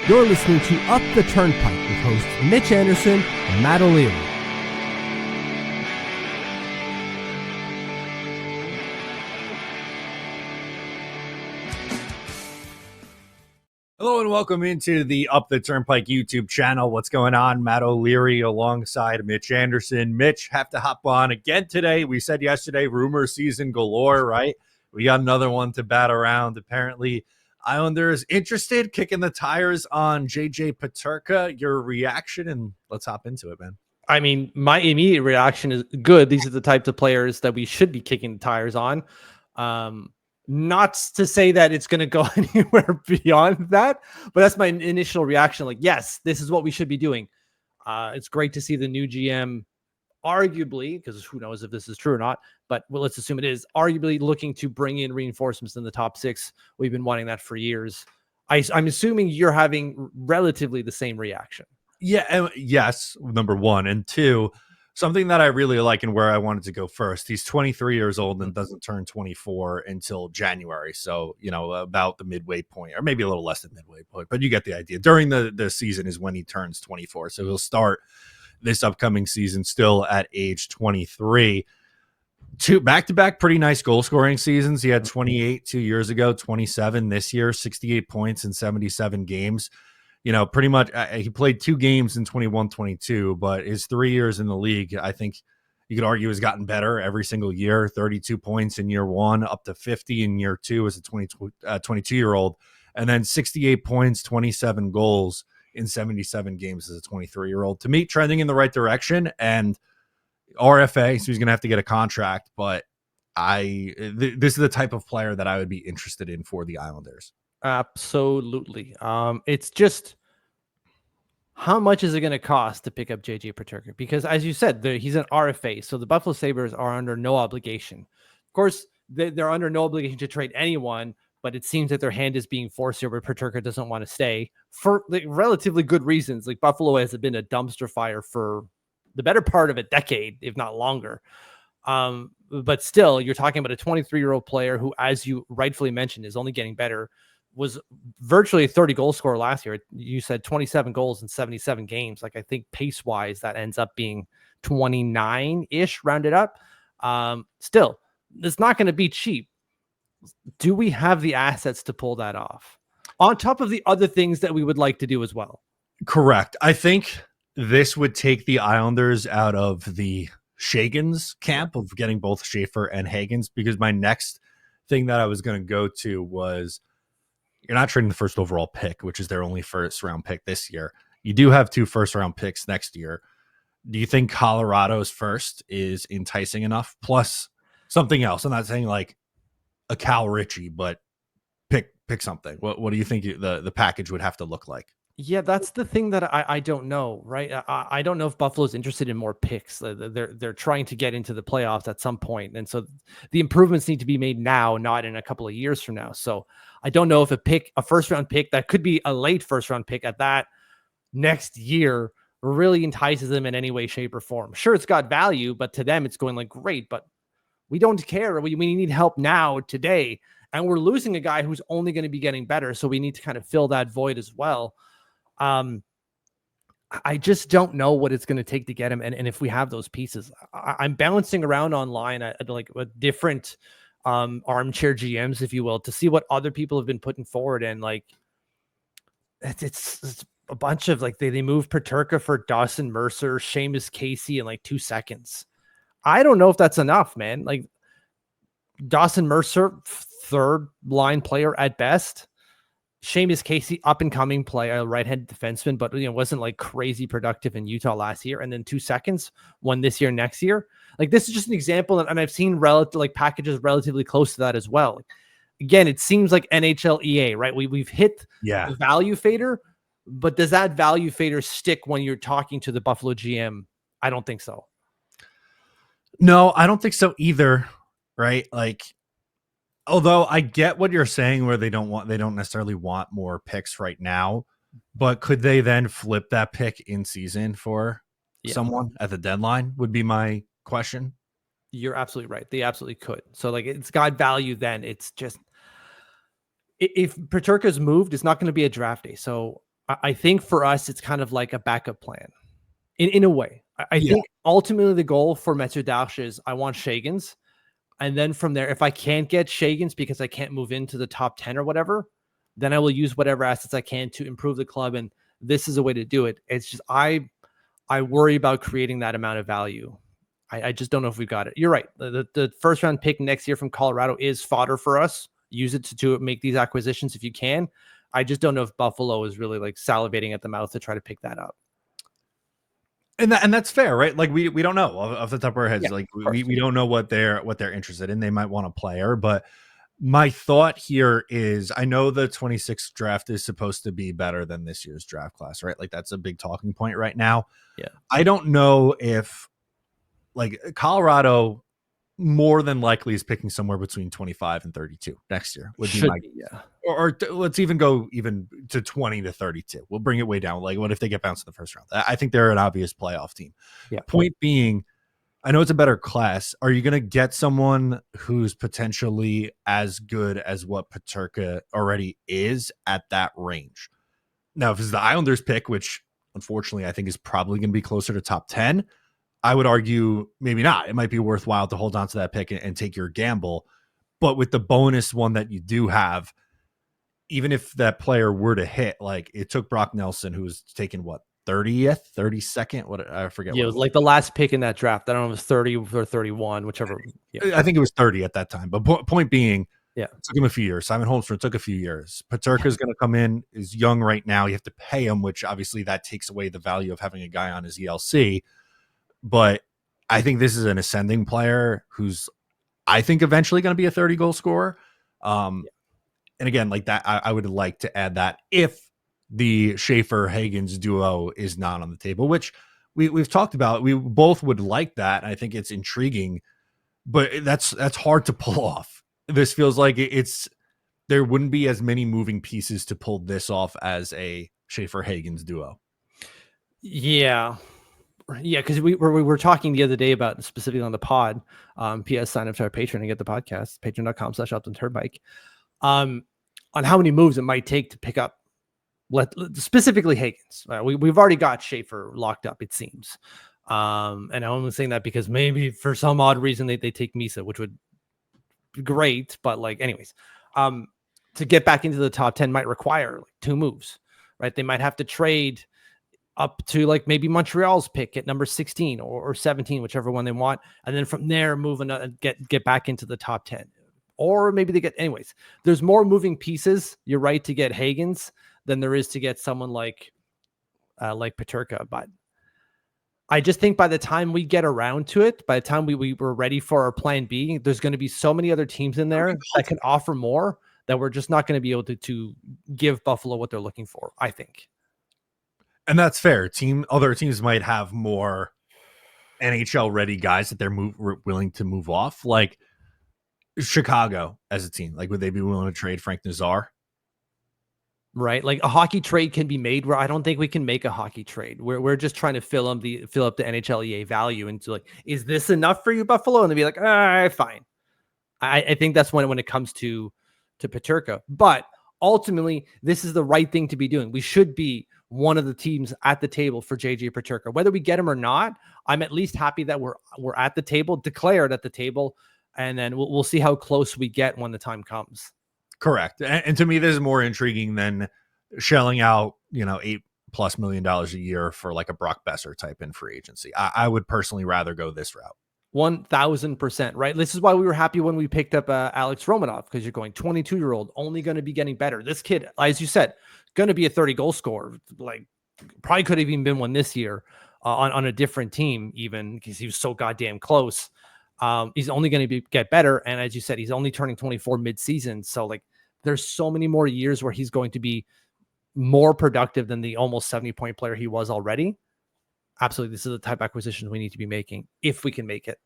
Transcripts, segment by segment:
You're listening to Up the Turnpike with hosts Mitch Anderson and Matt O'Leary. Hello and welcome into the Up the Turnpike YouTube channel. What's going on? Matt O'Leary alongside Mitch Anderson. Mitch, have to hop on again today. We said yesterday, rumor season galore, right? We got another one to bat around. Apparently, Islanders interested, kicking the tires on JJ Peterka. Your reaction, and let's hop into it, man. I mean, my immediate reaction is good. These are the types of players that we should be kicking the tires on. Not to say that it's going to go anywhere beyond that, but that's my initial reaction. Like, yes, this is what we should be doing. It's great to see the new GM, arguably, because who knows if this is true or not, but let's assume it is, arguably looking to bring in reinforcements in the top six. We've been wanting that for years. I'm assuming you're having relatively the same reaction. Yeah, yes, number one. And two, something that I really like and where I wanted to go first. He's 23 years old and doesn't turn 24 until January. So, about the midway point, or maybe a little less than midway point, but you get the idea. During the season is when he turns 24. So he'll start this upcoming season still at age 23. Two back-to-back pretty nice goal scoring seasons. He had 28 2 years ago, 27 this year, 68 points in 77 games. Pretty much he played 2 games in 21-22, but his 3 years in the league, I think you could argue, has gotten better every single year. 32 points in year one, up to 50 in year two as a 22-year-old, and then 68 points, 27 goals in 77 games as a 23-year-old. To me, trending in the right direction, and RFA, so he's going to have to get a contract, but this is the type of player that I would be interested in for the Islanders. Absolutely. It's just, how much is it going to cost to pick up JJ Peterka? Because as you said, he's an RFA, so the Buffalo Sabres are under no obligation. Of course, they're under no obligation to trade anyone, but it seems that their hand is being forced here, where Peterka doesn't want to stay for relatively good reasons. Like, Buffalo has been a dumpster fire for the better part of a decade, if not longer. But still, you're talking about a 23-year-old player who, as you rightfully mentioned, is only getting better. Was virtually a 30 goal scorer last year. You said 27 goals in 77 games. Like, I think pace wise, that ends up being 29-ish rounded up. Still, it's not going to be cheap. Do we have the assets to pull that off? On top of the other things that we would like to do as well. Correct. I think this would take the Islanders out of the Shagans camp of getting both Schaefer and Hagens, because my next thing that I was going to go to was, you're not trading the first overall pick, which is their only first round pick this year. You do have 2 first round picks next year. Do you think Colorado's first is enticing enough? Plus something else. I'm not saying like a Cal Ritchie, but pick something. What do you think the package would have to look like? Yeah, that's the thing that I don't know, right? I don't know if Buffalo's interested in more picks. They're trying to get into the playoffs at some point, and so the improvements need to be made now, not in a couple of years from now. So I don't know if a first round pick that could be a late first round pick at that next year really entices them in any way, shape, or form. Sure, it's got value, but to them it's going like, great, but we don't care. We need help now, today, and we're losing a guy who's only going to be getting better. So we need to kind of fill that void as well. I just don't know what it's going to take to get him. And if we have those pieces, I'm bouncing around online at like different armchair GMs, if you will, to see what other people have been putting forward. And like, it's a bunch of like, they moved Peterka for Dawson Mercer, Seamus Casey in like 2 seconds. I don't know if that's enough, man. Like, Dawson Mercer, 3rd line player at best. Seamus Casey, up-and-coming player, right-handed defenseman, but wasn't like crazy productive in Utah last year. And then 2 seconds, one this year, next year. Like, this is just an example, and I've seen packages relatively close to that as well. Again, it seems like NHL EA, right? We've hit the value fader, but does that value fader stick when you're talking to the Buffalo GM? I don't think so. No, I don't think so either. Right? Like, although I get what you're saying, where they don't necessarily want more picks right now, but could they then flip that pick in season for someone at the deadline would be my question. You're absolutely right. They absolutely could. So like, it's got value then. It's just, if Peterka's moved, it's not going to be a draft day. So I think for us, it's kind of like a backup plan in a way. I Yeah. think ultimately the goal for Metsu Dash is I want Shagans. And then from there, if I can't get Shagans because I can't move into the top 10 or whatever, then I will use whatever assets I can to improve the club. And this is a way to do it. It's just, I worry about creating that amount of value. I just don't know if we've got it. You're right. The first round pick next year from Colorado is fodder for us. Use it to make these acquisitions if you can. I just don't know if Buffalo is really like salivating at the mouth to try to pick that up. And that's fair, right? Like we don't know off the top of our heads. Yeah, like we don't know what they're interested in. They might want a player, but my thought here is I know the 26th draft is supposed to be better than this year's draft class, right? Like that's a big talking point right now. Yeah. I don't know if like Colorado more than likely is picking somewhere between 25 and 32 next year would be my or let's even go even to 20 to 32. We'll bring it way down. Like what if they get bounced in the first round? I think they're an obvious playoff team. Yeah. Point being, I know it's a better class. Are you going to get someone who's potentially as good as what Peterka already is at that range? Now, if it's the Islanders pick, which unfortunately I think is probably going to be closer to top 10, I would argue maybe not. It might be worthwhile to hold on to that pick and take your gamble. But with the bonus one that you do have, even if that player were to hit, like it took Brock Nelson, who was taken what, 30th, 32nd? What I forget. Yeah, it was like the last pick in that draft. I don't know if it was 30 or 31, whichever. Yeah. I think it was 30 at that time. But point being, yeah, it took him a few years. Simon Holmstrom took a few years. Peterka is going to come in, is young right now. You have to pay him, which obviously that takes away the value of having a guy on his ELC. But I think this is an ascending player who's, I think, eventually going to be a 30 goal scorer. And again, like that, I would like to add that if the Schaefer-Hagens duo is not on the table, which we've talked about. We both would like that. I think it's intriguing, but that's hard to pull off. This feels like there wouldn't be as many moving pieces to pull this off as a Schaefer-Hagens duo. Yeah. Yeah, because we were talking the other day about specifically on the pod. PS sign up to our Patreon and get the podcast, patreon.com/UpTheTurnpike. On how many moves it might take to pick up specifically Hagens. We've already got Schaefer locked up, it seems. And I'm only saying that because maybe for some odd reason they take Misa, which would be great. But like, anyways, to get back into the top 10 might require like 2 moves, right? They might have to trade up to like maybe Montreal's pick at number 16 or 17, whichever one they want. And then from there, move another, get back into the top 10. Or maybe they get, anyways, there's more moving pieces. You're right to get Hagens than there is to get someone like Peterka. But I just think by the time we get around to it, by the time we were ready for our plan B, there's going to be so many other teams in there that can offer more that we're just not going to be able to give Buffalo what they're looking for, I think. And that's fair. Other teams might have more NHL ready guys that they're willing to move off. Like Chicago as a team, like would they be willing to trade Frank Nazar? Right, like a hockey trade can be made where I don't think we can make a hockey trade. We're just trying to fill up the NHL EA value into like, is this enough for you, Buffalo? And they'd be like, fine. I think that's when it comes to Peterka. But ultimately, this is the right thing to be doing. We should be one of the teams at the table for JJ Peterka. Whether we get him or not, I'm at least happy that we're at the table, declared at the table, and then we'll see how close we get when the time comes. Correct. And to me, this is more intriguing than shelling out, $8+ million a year for like a Brock Besser type in free agency. I would personally rather go this route. 1000%, right? This is why we were happy when we picked up Alex Romanov, because you're going 22-year-old, only going to be getting better. This kid, as you said, going to be a 30 goal scorer. Like probably could have even been one this year on a different team, even because he was so goddamn close. He's only going to get better. And as you said, he's only turning 24 mid-season. So like there's so many more years where he's going to be more productive than the almost 70-point player he was already. Absolutely. This is the type of acquisition we need to be making if we can make it.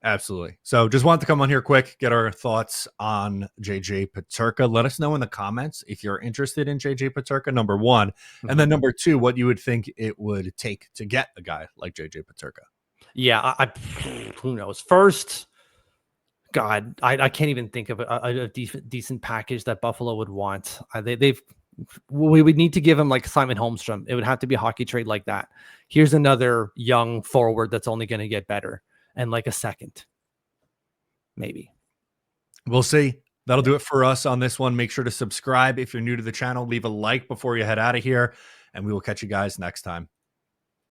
Absolutely. So just wanted to come on here quick, get our thoughts on JJ Peterka. Let us know in the comments if you're interested in JJ Peterka, number one. Mm-hmm. And then number two, what you would think it would take to get a guy like JJ Peterka. Yeah, who knows? First, God, I can't even think of a decent package that Buffalo would want. They've We would need to give him like Simon Holmstrom. It would have to be a hockey trade like that. Here's another young forward that's only going to get better, and like a second, maybe. We'll see. That'll do it for us on this one. Make sure to subscribe if you're new to the channel. Leave a like before you head out of here, and we will catch you guys next time.